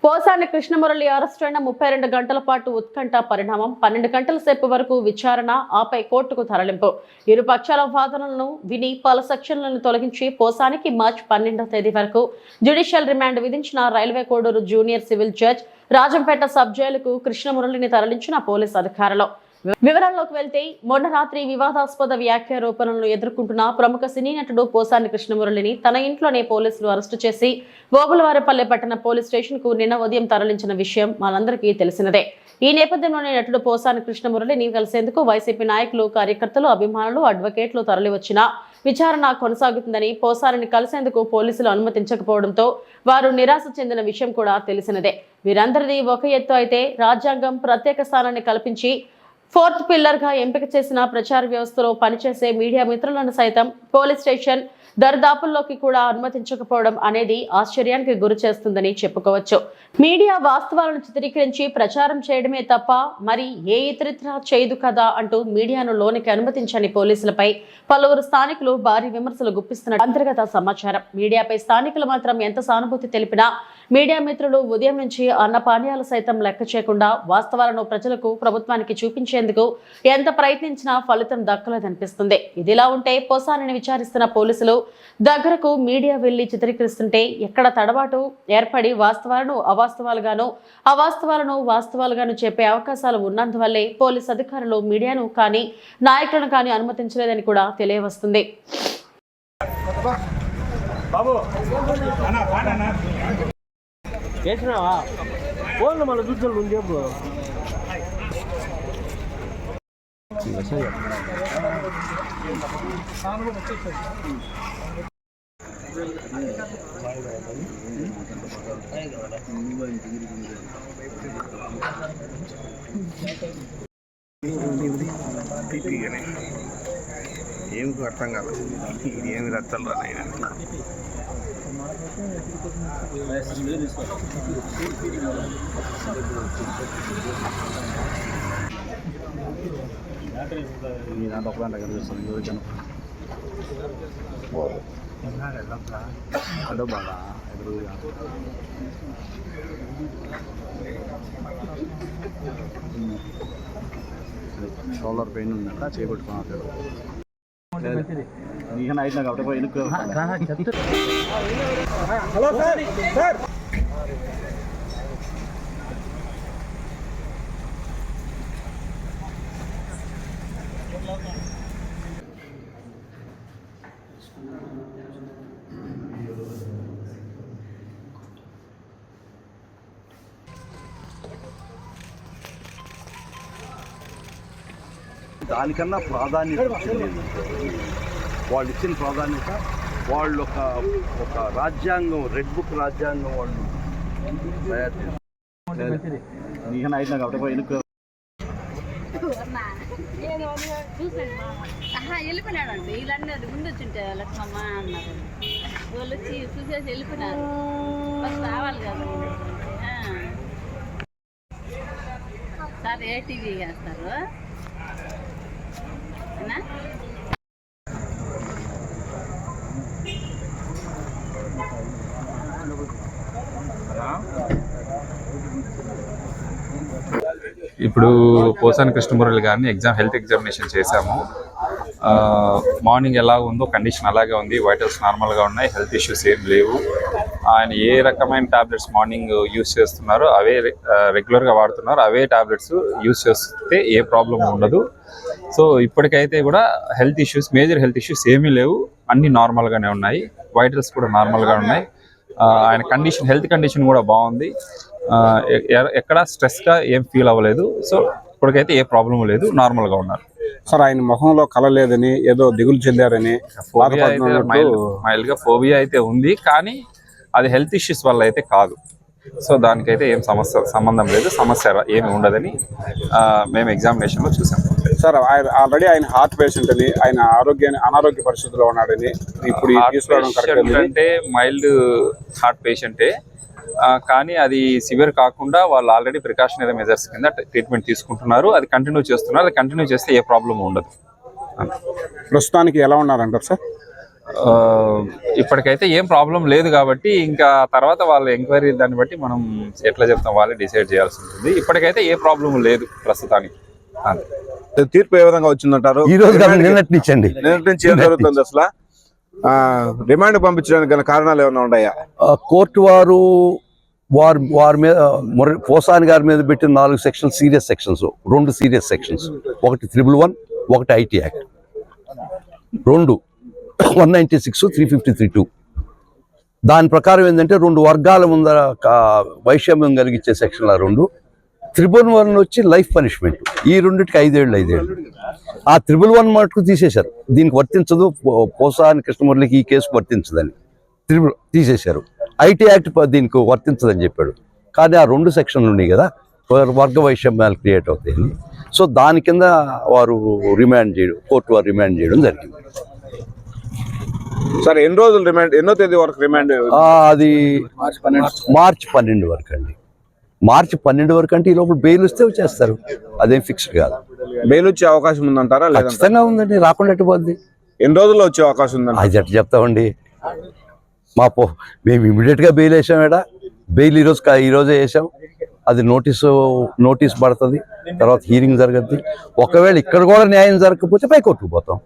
Posani Krishna Murali arrest అయిన 32 గంటల పాటు ఉత్కంఠ పరిణామం. 12 గంటల సేపు వరకు విచారణ, ఆపై కోర్టుకు తరలింపు. ఇరు పక్షాల వాదనలను విని పలు సెక్షన్లను తొలగించి పోసానికి మార్చి 12వ తేదీ వరకు జ్యుడిషియల్ రిమాండ్ విధించిన railway Koduru junior civil judge Rajampet sub జైలుకు కృష్ణమురళిని తరలించిన పోలీసు అధికారులు. వివరాల్లోకి వెళ్తే మొన్న రాత్రి వివాదాస్పద వ్యాఖ్యారోపణలను ఎదుర్కొంటున్న ప్రముఖ సినీ నటుడు పోసాని కృష్ణమురళిని తన ఇంట్లోనే పోలీసులు అరెస్టు చేసి ఓబులవారిపల్లె పట్టణ పోలీస్ స్టేషన్ కు నిన్న ఉదయం తరలించిన విషయం మనందరికీ తెలిసినదే. ఈ నేపథ్యంలోనే నటుడు పోసాని కృష్ణమురళిని కలిసేందుకు వైసీపీ నాయకులు, కార్యకర్తలు, అభిమానులు, అడ్వకేట్లు తరలివచ్చిన విచారణ కొనసాగుతుందని, పోసానిని కలిసేందుకు పోలీసులు అనుమతించకపోవడంతో వారు నిరాశ చెందిన విషయం కూడా తెలిసినదే. వీరందరిది ఒక ఎత్తు అయితే, రాజ్యాంగం ప్రత్యేక స్థానాన్ని కల్పించి 4th పిల్లర్ గా ఎంపిక చేసిన ప్రచార వ్యవస్థలో పనిచేసే మీడియా మిత్రులను సైతం పోలీస్ స్టేషన్ దరిదాపుల్లోకి కూడా అనుమతించకపోవడం అనేది ఆశ్చర్యానికి గురి చేస్తుందని చెప్పుకోవచ్చు. మీడియా వాస్తవాలను చిత్రీకరించి ప్రచారం చేయడమే తప్ప మరి ఏ ఇతరిత్ర చేయదు కదా అంటూ మీడియాను లోనికి అనుమతించని పోలీసులపై పలువురు స్థానికులు భారీ విమర్శలు గుప్పిస్తున్న అంతర్గత సమాచారం. మీడియాపై స్థానికులు మాత్రం ఎంత సానుభూతి తెలిపినా మీడియా మిత్రులు ఉదయం నుంచి అన్నపానీయాలు సైతం లెక్క చేయకుండా వాస్తవాలను ప్రజలకు, ప్రభుత్వానికి చూపించేందుకు ఎంత ప్రయత్నించినా ఫలితం దక్కలేదనిపిస్తుంది. ఇదిలా ఉంటే పోసానిని విచారిస్తున్న పోలీసులు దగ్గరకు మీడియా వెళ్లి చిత్రీకరిస్తుంటే ఎక్కడ తడబాటు ఏర్పడి వాస్తవాలను అవాస్తవాలుగాను, అవాస్తవాలను వాస్తవాలుగాను చెప్పే అవకాశాలు ఉన్నందువల్లే పోలీసు అధికారులు మీడియాను కానీ, నాయకులను కానీ అనుమతించలేదని కూడా తెలియవస్తుంది. ఏమి అర్థం కాదు, ఇది ఏమి రచ్చలు రాయన మీ దాంట్లో ఒక గంట కనిపిస్తుంది. అదో బాగా ఎదురుగా షోల్డర్ పెయిన్ ఉందంట, చేపట్టుకున్నాడు. నీకన్నా అయితే నాకు అప్పుడు ఎన్నుకో. హలో సార్, సార్ దానికన్నా ప్రాధాన్యత వాళ్ళు ఇచ్చిన ప్రాధాన్యత, వాళ్ళు ఒక రాజ్యాంగం, రెడ్ బుక్ రాజ్యాంగం వాళ్ళు తయారు చేస్తారు. నీకన్నా అయితే నాకు అప్పుడు ఎన్నుకో. వెళ్ళిపోయినాడండి. వీళ్ళన్నీ అది ముందు వచ్చింటే లక్ష్మమ్మ అన్నారు. వాళ్ళు వచ్చి చూసేసి వెళ్ళిపోయినారు. ఫస్ట్ రావాలి కదా సార్. ఏ టీవీ వేస్తారు ఇప్పుడు పోసాని కృష్ణమురళి గారిని హెల్త్ ఎగ్జామినేషన్ చేశాము. మార్నింగ్ ఎలా ఉందో కండిషన్ అలాగే ఉంది. వైటల్స్ నార్మల్గా ఉన్నాయి, హెల్త్ ఇష్యూస్ ఏం లేవు. ఆయన ఏ రకమైన టాబ్లెట్స్ మార్నింగ్ యూజ్ చేస్తున్నారో అవే రెగ్యులర్గా వాడుతున్నారు, అవే టాబ్లెట్స్ యూజ్ చేస్తే ఏ ప్రాబ్లం ఉండదు. సో ఇప్పటికైతే కూడా మేజర్ హెల్త్ ఇష్యూస్ ఏమీ లేవు, అన్నీ నార్మల్గానే ఉన్నాయి. వైటల్స్ కూడా నార్మల్గా ఉన్నాయి. ఆయన హెల్త్ కండిషన్ కూడా బాగుంది. ఎక్కడ స్ట్రెస్గా ఏం ఫీల్ అవ్వలేదు. సో ఇప్పటికైతే ఏ ప్రాబ్లం లేదు, నార్మల్గా ఉన్నారు. సార్ ఆయన ముఖంలో కళ లేదని, ఏదో దిగులు చెందారని, మైల్డ్గా ఫోబియా అయితే ఉంది, కానీ అది హెల్త్ ఇష్యూస్ వల్ల అయితే కాదు. సో దానికైతే ఏం సంబంధం లేదు, సమస్య ఏమి ఉండదని మేము ఎగ్జామినేషన్లో చూసాం. సార్ ఆల్రెడీ ఆయన హార్ట్ పేషెంట్ అని, ఆయన అనారోగ్య పరిస్థితిలో ఉన్నాడని, ఇప్పుడు అంటే మైల్డ్ హార్ట్ పేషెంటే, కానీ అది సివియర్ కాకుండా వాళ్ళు ఆల్రెడీ ప్రికాషనరీ మెజర్స్ కింద ట్రీట్మెంట్ తీసుకుంటున్నారు. అది కంటిన్యూ చేస్తున్నారు. అది కంటిన్యూ చేస్తే ఏ ప్రాబ్లం ఉండదు. ప్రస్తుతానికి ఎలా ఉన్నారంటారు సార్? ఇప్పటికైతే ఏం ప్రాబ్లం లేదు కాబట్టి ఇంకా తర్వాత వాళ్ళ ఎంక్వైరీ దాన్ని బట్టి మనం ఎట్లా చెప్తాం వాళ్ళే డిసైడ్ చేయాల్సి ఉంటుంది. ఇప్పటికైతే ఏ ప్రాబ్లం లేదు ప్రస్తుతానికి. తీర్పు ఏ విధంగా వచ్చిందంటారు? ఈ రోజు నిన్నటి నుంచి అండి. నిన్నటి నుంచి ఏం జరుగుతుంది అసలు? రిమాండ్ పంపించడానికి గల కారణాలు ఏమైనా ఉన్నాయా? కోర్టు వారి మీద పోసాని గారి మీద పెట్టిన 4 sections serious sections, 2 serious sections, ఒకటి 111, ఒకటి ఐటీ యాక్ట్, 2 196, 353(2). దాని ప్రకారం ఏంటంటే 2 వర్గాల ముందర వైషమ్యం కలిగించే సెక్షన్ల 2, 111 వచ్చి లైఫ్ పనిష్మెంట్. ఈ రెండింటికి 5 ఏళ్ళు. ఆ 111 మటుకు తీసేశారు. దీనికి వర్తించదు, పోసాని కృష్ణమురళికి ఈ కేసు వర్తించదని తీసేశారు. ఐటీ యాక్ట్ దీనికి వర్తించదని చెప్పాడు. కానీ ఆ 2 సెక్షన్లు ఉన్నాయి కదా, వర్గ వైషమ్యాలు క్రియేట్ అవుతాయని. సో దాని కింద వారు కోర్టు వారు రిమాండ్ చేయడం జరిగింది. సరే, ఎన్ని రోజులు రిమాండ్? ఎన్నో తేదీ వరకు రిమాండ్? అది మార్చి 12 వరకు అండి. మార్చి 12 వరకు అంటే ఈ లోపల బెయిల్ వస్తే వచ్చేస్తారు, అదేం ఫిక్స్డ్ కాదు. బెయిల్ వచ్చే అవకాశం ఉందంటారా? ఖచ్చితంగా ఉందండి, రాకుండా ఎట్టుపోద్ది. ఎన్ని రోజుల్లో వచ్చే అవకాశం ఉందండి? అది ఎట్లా చెప్తామండి. మేము ఇమీడియట్గా బెయిల్ వేసాం. బెయిల్ ఈరోజే వేసాం. అది నోటీస్ పడుతుంది, తర్వాత హీరింగ్ జరుగుద్ది. ఒకవేళ ఇక్కడ కూడా న్యాయం జరగకపోతే పైకోర్టుకు పోతాం.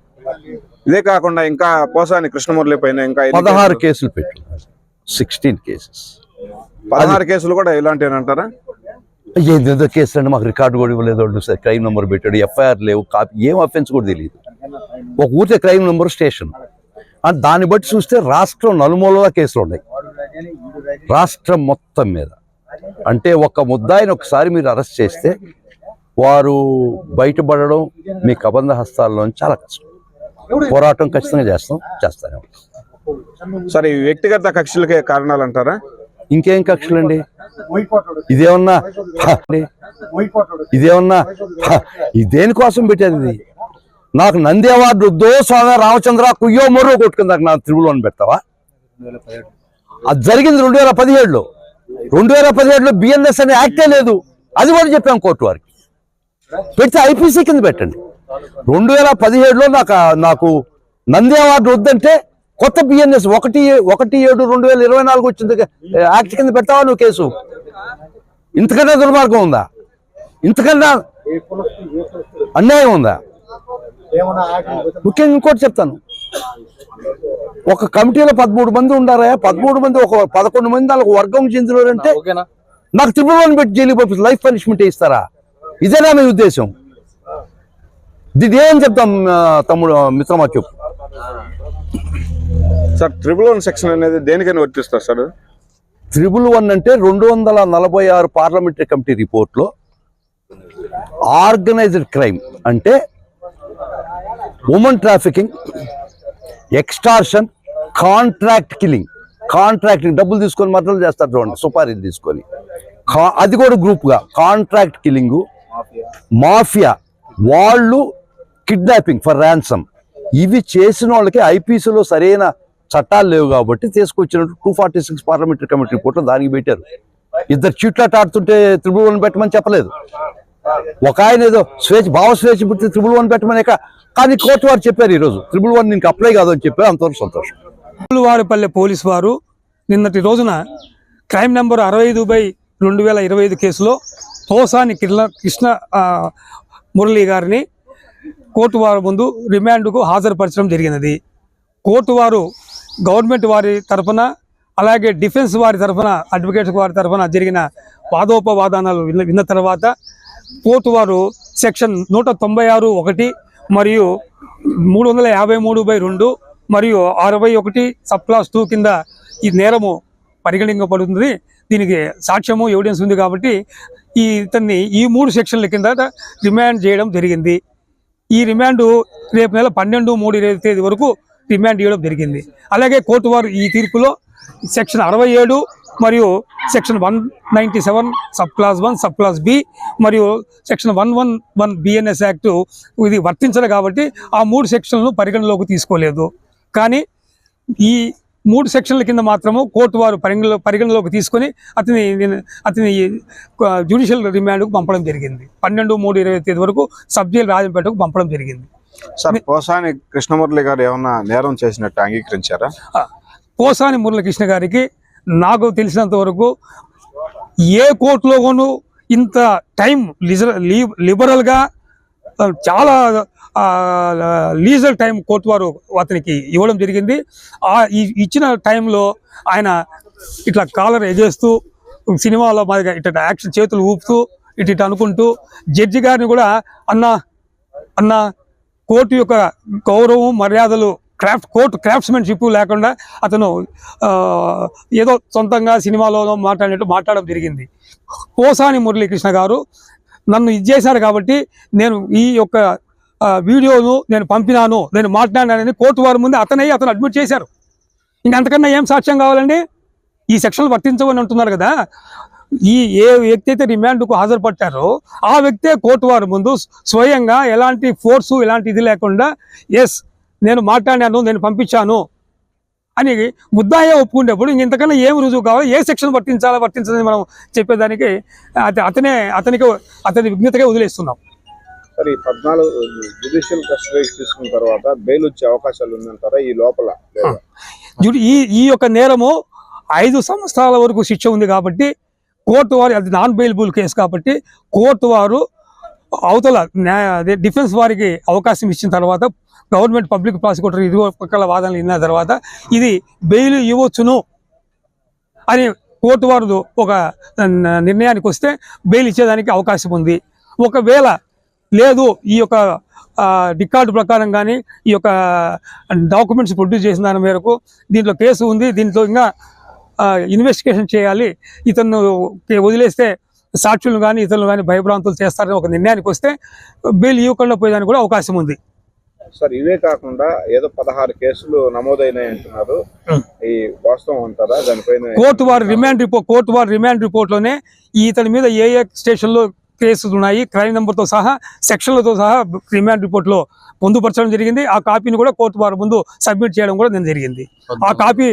ఇదే కాకుండా ఇంకా పోసాని కృష్ణమురళి పైన ఇంకా 16 కేసులు పెట్టున్నారు. 16 కేసెస్. 16 కేసులు కూడా ఇలాంటివి అంటారా? ఏదేదో కేసులు అండి, మాకు రికార్డు కూడా ఇవ్వలేదు. వాళ్ళు క్రైమ్ నెంబర్ పెట్టాడు, ఎఫ్ఐఆర్ లేవు, కాపీ, ఏం అఫెన్స్ కూడా తెలియదు. ఒక ఊరికే క్రైమ్ నెంబర్, స్టేషన్. అండ్ దాన్ని బట్టి చూస్తే రాష్ట్రం నలుమూలలా కేసులు ఉన్నాయి, రాష్ట్రం మొత్తం మీద. అంటే ఒక ముద్దాయిని ఒకసారి మీరు అరెస్ట్ చేస్తే వారు బయటపడడం మీ కబంధ హస్తాల్లోంచి చాలా కష్టం. పోరాటం ఖచ్చితంగా చేస్తానే ఉంటాం. సరే, ఈ వ్యక్తిగత కక్షలకే కారణాలు అంటారా? ఇంకేం కక్షలండి? ఇదేమన్నా దేనికోసం పెట్టేది? నాకు నంది అవార్డు వద్దో స్వామి రామచంద్ర కుయ్యో మొర్రో కొట్టుకుందాక నాకు 111 పెడతావా? అది జరిగింది 2017లో. 2017లో బిఎన్ఎస్ అనే యాక్టే లేదు. అది కూడా చెప్పాం కోర్టు వారికి. పెడితే ఐపీసీ కింద పెట్టండి. 2017లో నాకు నంది అవార్డు వద్దంటే కొత్త బిఎన్ఎస్ 1/7/2024 వచ్చింది యాక్ట్ కింద పెడతావా నువ్వు కేసు? ఇంతకన్నా దుర్మార్గం ఉందా? ఇంతకన్నా అన్యాయం ఉందా? ముఖ్యంగా ఇంకోటి చెప్తాను, ఒక కమిటీలో 13 మంది ఉండారా? 13 మంది ఒక 11 మంది వాళ్ళకు వర్గం చెందినారంటే నాకు 111 పెట్టి జైలు పంపిస్తారు, లైఫ్ పనిష్మెంట్ ఇస్తారా? ఇదేనా మీ ఉద్దేశం? ఇది ఏం చెప్తాం తమ్ముడు మిత్రమా చెప్పు. సార్, 111 సెక్షన్ అనేది దేనికైనా వర్తిస్తారు సార్? 111 అంటే 246 పార్లమెంటరీ కమిటీ రిపోర్ట్లో ఆర్గనైజ్డ్ క్రైమ్ అంటే ఉమెన్ ట్రాఫికింగ్, ఎక్స్టార్షన్, కాంట్రాక్టింగ్, డబ్బులు తీసుకొని మర్డర్లు చేస్తారు చూడండి, సుపారీలు తీసుకొని, అది కూడా గ్రూప్గా కాంట్రాక్ట్ కిల్లింగ్, మాఫియా, వాళ్ళు కిడ్నాపింగ్ ఫర్ ర్యాన్సమ్, ఇవి చేసిన వాళ్ళకి ఐపీసీలో సరైన చట్టాలు లేవు కాబట్టి తీసుకొచ్చినట్టు 246 పార్లమెంటరీ కమిటీ రిపోర్ట్లో దానికి పెట్టారు. 2 చీట్లాట ఆడుతుంటే 111 పెట్టమని చెప్పలేదు. ఒక ఆయన ఏదో భావస్వేచ్ఛ పుట్టి 111 పెట్టమని, కానీ కోర్టు వారు చెప్పారు ఈరోజు 111 నీకు అప్లై కాదు అని చెప్పారు. అంతవరకు సంతోషం. వారిపల్లె పోలీసు వారు నిన్నటి రోజున క్రైమ్ నెంబర్ 65/2025 కేసులో పోసాని కృష్ణ మురళి గారిని కోర్టు వారి ముందు రిమాండ్కు హాజరుపరచడం జరిగినది. కోర్టు వారు గవర్నమెంట్ వారి తరఫున, అలాగే డిఫెన్స్ వారి తరఫున, అడ్వకేట్స్ వారి తరఫున జరిగిన వాదోపవాదనలు విన్న తర్వాత కోర్టు వారు సెక్షన్ 196(1) మరియు 353/2 మరియు 61 సబ్-క్లాస్ 2 కింద ఈ నేరము పరిగణింపబడుతుంది. దీనికి సాక్ష్యము, ఎవిడెన్స్ ఉంది కాబట్టి ఇతన్ని ఈ 3 సెక్షన్ల కింద రిమాండ్ చేయడం జరిగింది. ఈ రిమాండ్ రేపు నెల 12/3 వరకు రిమాండ్ చేయడం జరిగింది. అలాగే కోర్టు వారు ఈ తీర్పులో సెక్షన్ 67 మరియు సెక్షన్ 197 సబ్-క్లాస్ 1, సబ్-క్లాస్ బి మరియు సెక్షన్ 111 బిఎన్ఎస్ యాక్ట్ ఇది వర్తించదు కాబట్టి ఆ 3 సెక్షన్లను పరిగణలోకి తీసుకోలేదు. కానీ ఈ 3 సెక్షన్ల కింద మాత్రము కోర్టు వారు పరిగణలోకి తీసుకొని అతని జ్యుడిషియల్ రిమాండ్కు పంపడం జరిగింది. 12/3/20 వరకు సబ్ జైలు రాజంపేటకు పంపడం జరిగింది. సార్ పోసాని కృష్ణమురళి గారు ఏమన్నా నేరం చేసినట్టు అంగీకరించారా? పోసాని మురళీకృష్ణ గారికి నాకు తెలిసినంత వరకు ఏ కోర్టులోనూ ఇంత టైం లిబరల్గా చాలా లీజర్ టైం కోర్టు వారు అతనికి ఇవ్వడం జరిగింది. ఇచ్చిన టైంలో ఆయన ఇట్లా కాలర్ ఎగేస్తూ సినిమాలో మాదిరిగా ఇట్లా యాక్షన్ చేతులు ఊపుతూ ఇటు అనుకుంటూ జడ్జి గారిని కూడా అన్న కోర్టు యొక్క గౌరవం మర్యాదలు కోర్టు క్రాఫ్ట్స్మెన్షిప్ లేకుండా అతను ఏదో సొంతంగా సినిమాలో మాట్లాడడం జరిగింది. పోసాని మురళీకృష్ణ గారు నన్ను ఇది చేశారు కాబట్టి నేను ఈ యొక్క వీడియోను నేను పంపినాను, నేను మాట్లాడినానని కోర్టు వారి ముందు అతను అడ్మిట్ చేశారు. ఇంకంతకన్నా ఏం సాక్ష్యం కావాలండి? ఈ సెక్షన్లు వర్తించవని అంటున్నారు కదా. ఏ వ్యక్తి అయితే రిమాండ్కు హాజరుపడ్డారో ఆ వ్యక్తే కోర్టు వారి ముందు స్వయంగా ఎలాంటి ఫోర్సు ఎలాంటి ఇది లేకుండా ఎస్ నేను మాట్లాడాను, నేను పంపించాను అని ముద్దాయే ఒప్పుకునేప్పుడు ఇంతకన్నా ఏం రుజువు కావాలి, ఏ సెక్షన్ వర్తించాలని మనం చెప్పేదానికి అతని విజ్ఞతగా వదిలేస్తున్నాం. సార్ ఈ 14 జ్యుడిషియల్ కస్టడీకి తీసుకున్న తర్వాత బెయిల్ వచ్చే అవకాశాలు ఉందంటారా ఈ లోపల? ఈ యొక్క నేరము 5 సంవత్సరాల వరకు శిక్ష ఉంది కాబట్టి కోర్టు వారు, అది నాన్ బెయిలబుల్ కేసు కాబట్టి కోర్టు వారు అవతల డిఫెన్స్ వారికి అవకాశం ఇచ్చిన తర్వాత గవర్నమెంట్ పబ్లిక్ ప్రాసిక్యూటర్ ఇరు పక్కల వాదనలు విన్న తర్వాత ఇది బెయిల్ ఇవ్వచ్చును అని కోర్టు వారు ఒక నిర్ణయానికి వస్తే బెయిల్ ఇచ్చేదానికి అవకాశం ఉంది. ఒకవేళ లేదు, ఈ యొక్క రికార్డు ప్రకారం కానీ ఈ యొక్క డాక్యుమెంట్స్ ప్రొడ్యూస్ చేసిన దాని మేరకు దీంట్లో కేసు ఉంది, దీంట్లో ఇంకా ఇన్వెస్టిగేషన్ చేయాలి, ఇతను వదిలేస్తే సాక్షులను కానీ ఇతరులు కానీ భయభ్రాంతులు చేస్తారని ఒక నిర్ణయానికి వస్తే బెయిల్ ఇవ్వకుండా పోయేదానికి కూడా అవకాశం ఉంది. సార్ ఇవే కాకుండా ఏదో 16 కేసులు నమోదైనాయి అంటున్నారు, ఈ వాస్తవం అంటారా? దానిపైన కోర్టు వారి రిమాండ్ రిపోర్ట్లోనే ఇతని మీద ఏ స్టేషన్లో కేసులు ఉన్నాయి, క్రైమ్ నెంబర్తో సహా సెక్షన్లతో సహా రిమాండ్ రిపోర్ట్లో పొందుపరచడం జరిగింది. ఆ కాపీని కూడా కోర్టు వారి ముందు సబ్మిట్ చేయడం కూడా జరిగింది. ఆ కాపీ